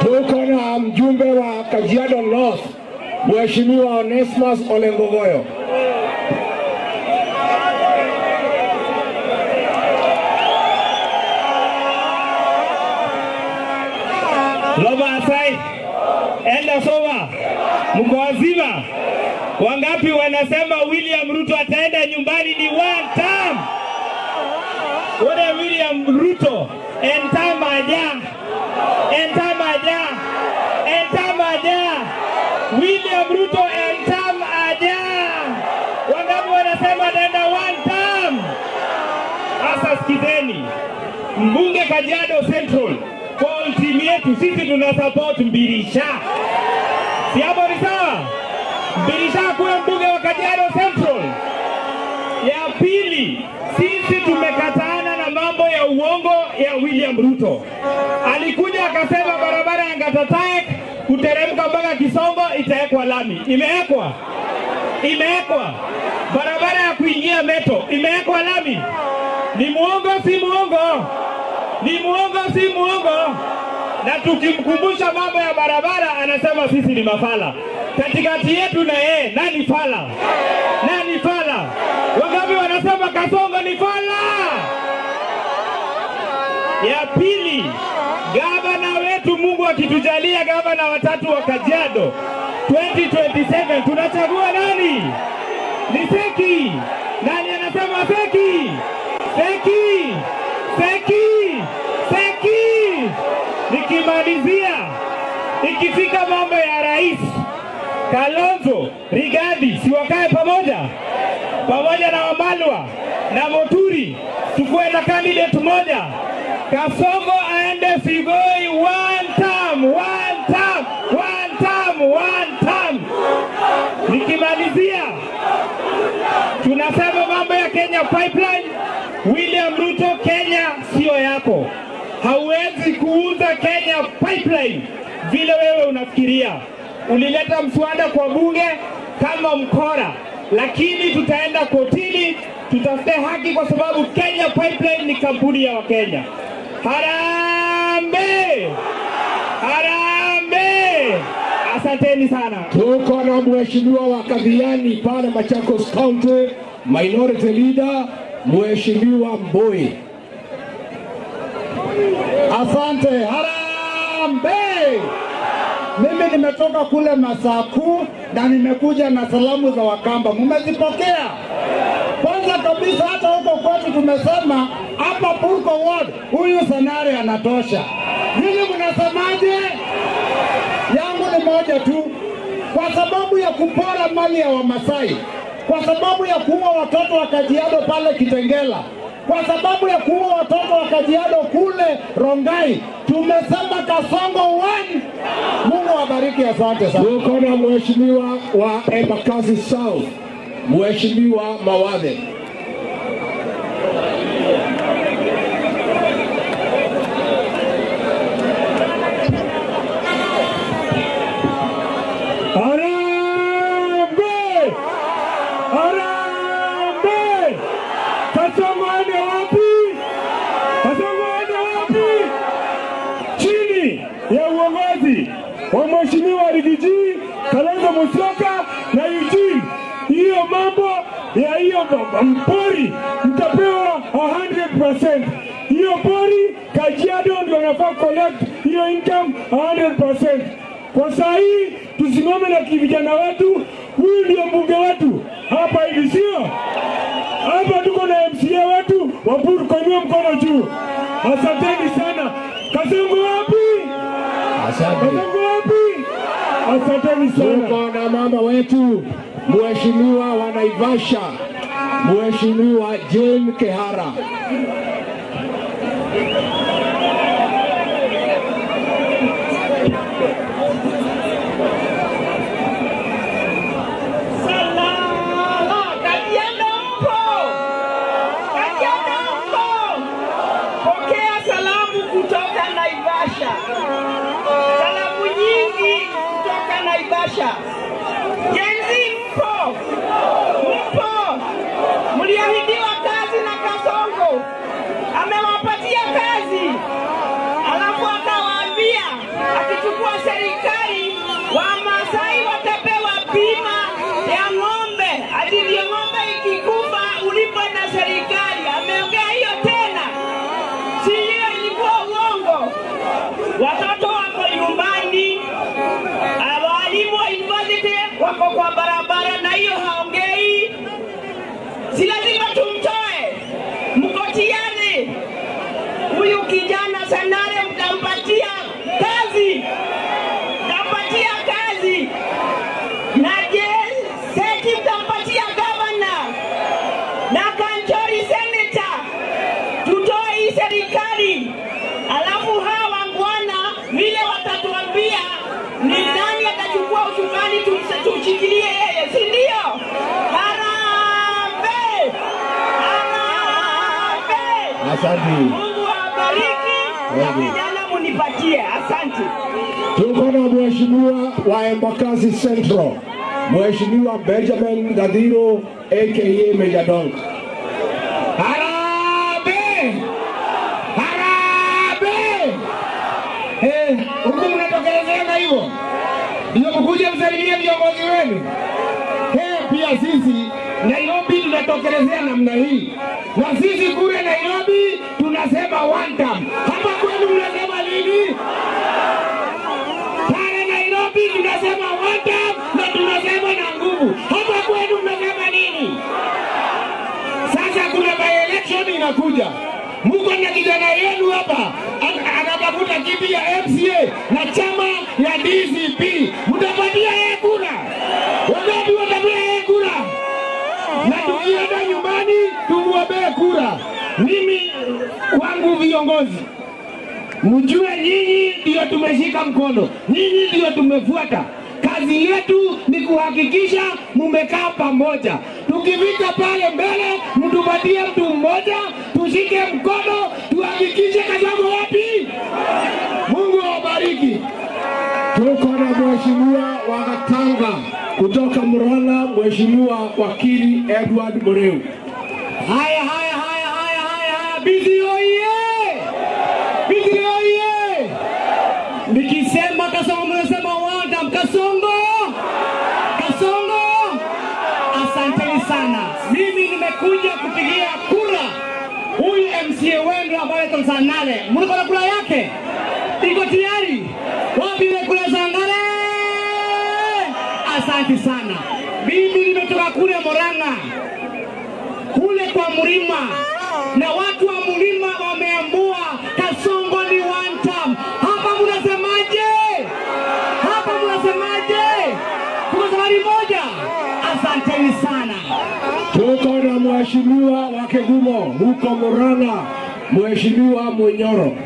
Tuko na mjumbe wa Kajiado North, Mheshimiwa Onesmus Ole Ngogoyo. Loba Asai, enda soma, mko wazima. Wangapi wanasema William Ruto ataenda nyumbani ni one term? Wale William Ruto, entama aja. William Ruto entama aja. Wangapi wanasema ataenda one term? Asa sikizeni, mbunge Kajiado Central, kwa timu yetu sisi tuna support Mbirisha. Si hapo ni sawa? Mbirisha kuwa mbunge wa Kajiado Central. Ya pili, sisi tumekataana na mambo ya uongo ya William Ruto. Alikuja akasema barabara ya Ngatatek kuteremka mpaka Kisongo itawekwa lami. Imewekwa? Barabara ya kuingia Meto imewekwa lami. Ni muongo si muongo? Si muongo? Na tukimkumbusha mambo ya barabara anasema sisi ni mafala. Katikati yetu na yeye nani fala? Wangapi wanasema Kasongo ni fala? Ya pili, gavana wetu Mungu akitujalia gavana watatu wa Kajiado 2027 tunachagua nani? Ni Seki. Nani anasema Seki? Nikimalizia, ikifika mambo ya rais, Kalonzo, Rigathi, si wakae pamoja na Wamalwa na Moturi, tukuwe na candidate moja. Kasongo aende Sigoi one term. Nikimalizia, tunasema mambo ya Kenya Pipeline. William Ruto, Kenya sio yako. Hauwezi kuuza Kenya Pipeline vile wewe unafikiria. Ulileta mswada kwa bunge kama mkora, lakini tutaenda kotini, tutafute haki kwa sababu Kenya Pipeline ni kampuni ya Wakenya. Harambee! Asanteni sana. Tuko na Mheshimiwa wa Kadhiani pale Machakos County, Minority Leader, Mheshimiwa Mboi. Asante. Harambee! Mimi nimetoka kule Masaku na nimekuja na salamu za Wakamba. Mmezipokea? Kwanza kabisa hata huko kwetu tumesema hapa Purko Ward huyu Sanare anatosha. Nini mnasemaje? Yangu ni moja tu. Kwa sababu ya kupora mali ya Wamasai, kwa sababu ya kuua watoto wa Kajiado pale Kitengela, kwa sababu ya kuua watoto wa Kajiado kule Rongai, tumesema Kasongo one. Mungu awabariki, asante sana. Tuko na Mheshimiwa wa Embakasi South, Mheshimiwa Mawadhe. wa Mheshimiwa Rigiji, Kalonzo Musyoka na Eugene. Hiyo mambo ya hiyo mpori mtapewa 100%. Hiyo pori Kajiado ndio wanafaa collect hiyo income 100%. Kwa saa hii tusimame na vijana wetu, huyu ndio mbunge wetu hapa hivi, sio? Hapa tuko na MCA wetu Waburu, koinua mkono juu. Asanteni sana. Kasongo wapi? Kasongo wapi? Asanteni sana. Tuko na mama wetu Mheshimiwa wa Naivasha, Mheshimiwa Jane Kehara. Salamu nyingi kutoka Naivasha. Jenzi mpo? Mliahidiwa kazi na Kasongo. Amewapatia kazi. Alafu akawaambia akichukua ako kwa barabara na hiyo haongei, si lazima tumtoe. Mko tayari? Huyu kijana Sanare mtampatia kazi, mtampatia kazi. Na je, Seti mtampatia gavana na Kanchori senator. Tutoe hii serikali, alafu hawa wangwana vile watatuambia ni nani atachukua usukani, tumshikilie yeye, si ndio? Harambee! Harambee! Asante. Mungu awabariki na vijana munipatie. Asante. Tuko na mheshimiwa wa Embakasi Central, Mheshimiwa Benjamin Gadiro aka Mejadong. Harambee! Harambee! Huku mnatokelezea hivyo. Ndio mkuje msalimie viongozi wenu. Pia sisi Nairobi tunatokelezea namna hii. Na sisi kule Nairobi tunasema one term. Hapa kwenu mnasema nini? Pale Nairobi tunasema one term na tunasema na nguvu. Hapa kwenu mnasema nini? Sasa kuna by-election inakuja. Mko na kijana yenu hapa anatafuta kiti ya MCA na chama ya DCP. Mtapatia yeye kura. Wangapi watapatia yeye kura? Na tukienda nyumbani tumuombee kura. Mimi wangu viongozi, mjue nyinyi ndio tumeshika mkono, nyinyi ndio tumefuata. Kazi yetu ni kuhakikisha mumekaa pamoja. Tukifika pale mbele, mtupatie mtu mmoja, tushike mkono, tuhakikishe Kasongo wapi. Mungu awabariki. Tuko na mheshimiwa wa Gatanga kutoka Murang'a, Mheshimiwa wakili Edward Mureu. Haya. Bizi oye! Bizi oye! Nikisema Kasongo mnasema wanda Kasongo! Kasongo! Asanteni sana. Mimi nimekuja kupigia kura huyu MCA wenu ambaye anaitwa Sanare. Mliko na kura yake? Iko tayari? Wapi ile kura Sanare? Asante sana. Mimi nimetoka kule Murang'a, kule kwa mlima, na watu wa mlima wameamua Kasongo ni one term. Hapa mnasemaje? Hapa mnasemaje? Kuna zawadi moja. Asanteni sana. Tuko na mheshimiwa wa Kegumo huko Murang'a, Mheshimiwa Munyoro.